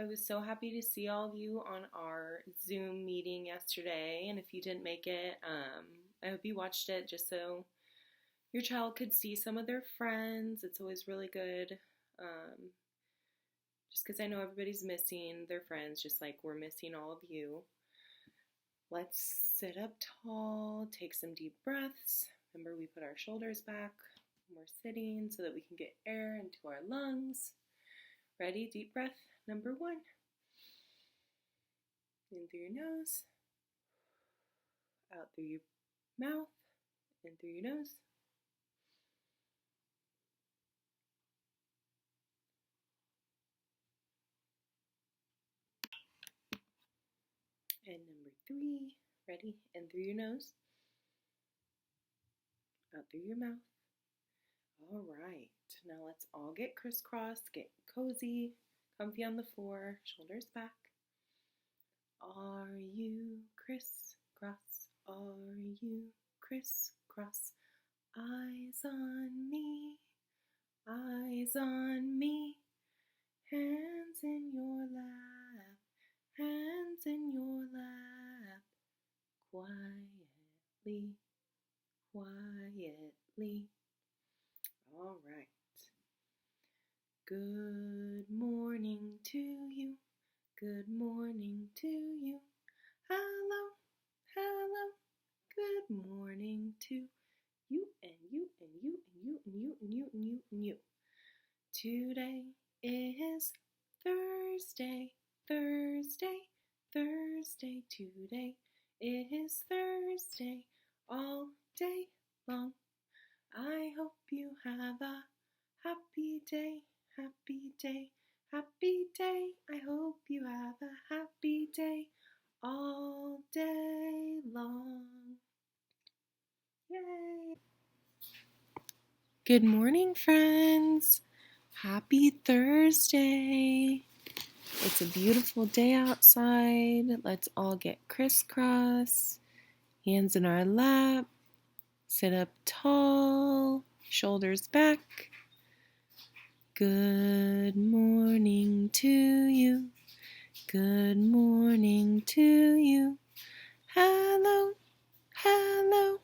I was so happy to see all of you on our Zoom meeting yesterday. And if you didn't make it, I hope you watched it just so your child could see some of their friends. It's always really good, just because I know everybody's missing their friends, just like we're missing all of you. Let's sit up tall, take some deep breaths. Remember, we put our shoulders back when we're sitting so that we can get air into our lungs. Ready? Deep breath. Number 1. In through your nose, out through your mouth, in through your nose. And number 3, ready? In through your nose, out through your mouth. All right, now let's all get crisscrossed, get cozy, comfy on the floor, shoulders back. Are you crisscross? Are you crisscross? Eyes on me, eyes on me. Hands in your lap, hands in your lap. Quietly, quietly. All right. Good morning to you. Good morning to you. Hello, hello. Good morning to you and you and you and you and you and you and you and you. Today is Thursday, Thursday, Thursday. Today is Thursday, all day long. I hope you have a happy day, happy day, happy day. I hope you have a happy day all day long. Yay! Good morning, friends. Happy Thursday. It's a beautiful day outside. Let's all get crisscross, hands in our lap, sit up tall, shoulders back. Good morning to you. Good morning to you. Hello, hello.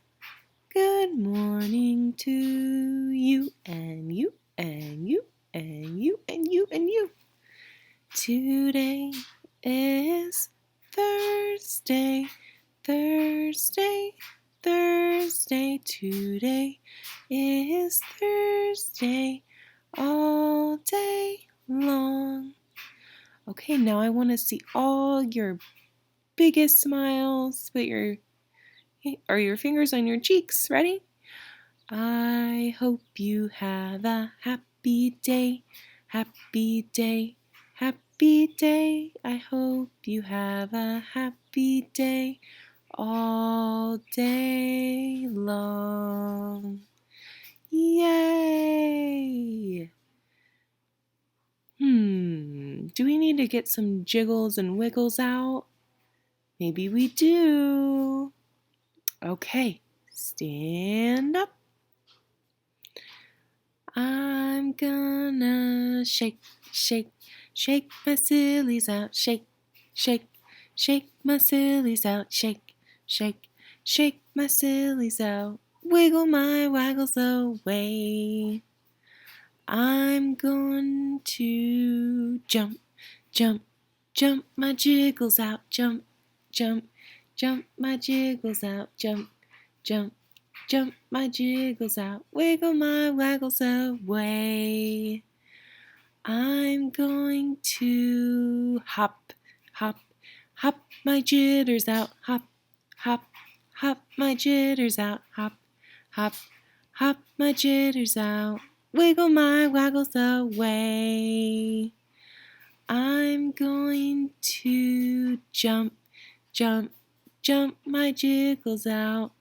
Good morning to you and you and you and you and you and you. Today is Thursday, Thursday, Thursday. Today is Thursday, all day long. Okay, now I want to see all your biggest smiles. Put your fingers on your cheeks. Ready? I hope you have a happy day, happy day, happy day. I hope you have a happy day all day long. Yay! Do we need to get some jiggles and wiggles out? Maybe we do. Okay, stand up. I'm gonna shake, shake, shake my sillies out. Shake, shake, shake my sillies out. Shake, shake, shake my sillies out. Wiggle my waggles away. I'm going to jump, jump, jump my jiggles out. Jump, jump, jump my jiggles out. Jump, jump, jump my jiggles out. Wiggle my waggles away. I'm going to hop, hop, hop my jitters out. Hop, hop, hop my jitters out. Hop, hop, hop my jitters out. Wiggle my waggles away. I'm going to jump, jump, jump my jiggles out.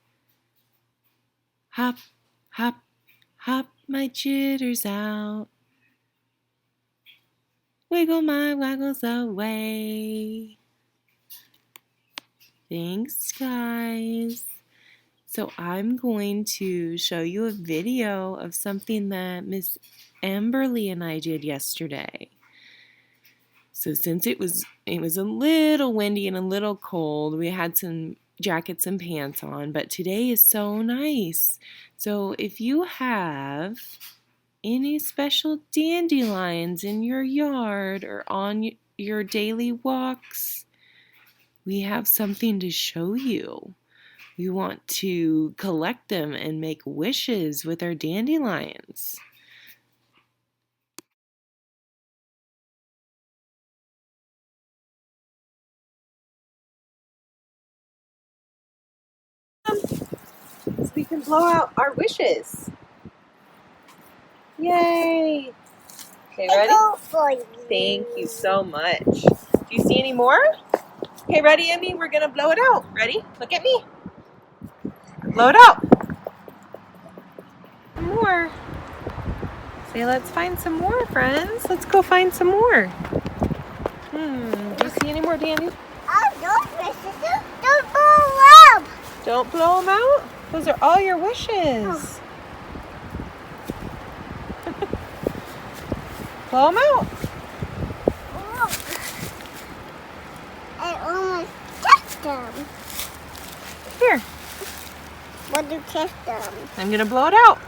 Hop, hop, hop my jitters out. Wiggle my waggles away. Thanks, guys. So I'm going to show you a video of something that Miss Amberly and I did yesterday. So since it was a little windy and a little cold, we had some jackets and pants on, but today is so nice. So if you have any special dandelions in your yard or on your daily walks, we have something to show you. We want to collect them and make wishes with our dandelions. So we can blow out our wishes. Yay! Okay, ready? Thank you so much. Do you see any more? Okay, ready, Emmy? We're gonna blow it out. Ready? Look at me. Blow it out. Some more. Say, let's find some more, friends. Let's go find some more. Do you see any more, Danny? Oh, those wishes, don't blow up. Don't blow them out? Those are all your wishes. Blow them out. Oh. I almost touched them. Here. What do you touch them? I'm gonna blow it out.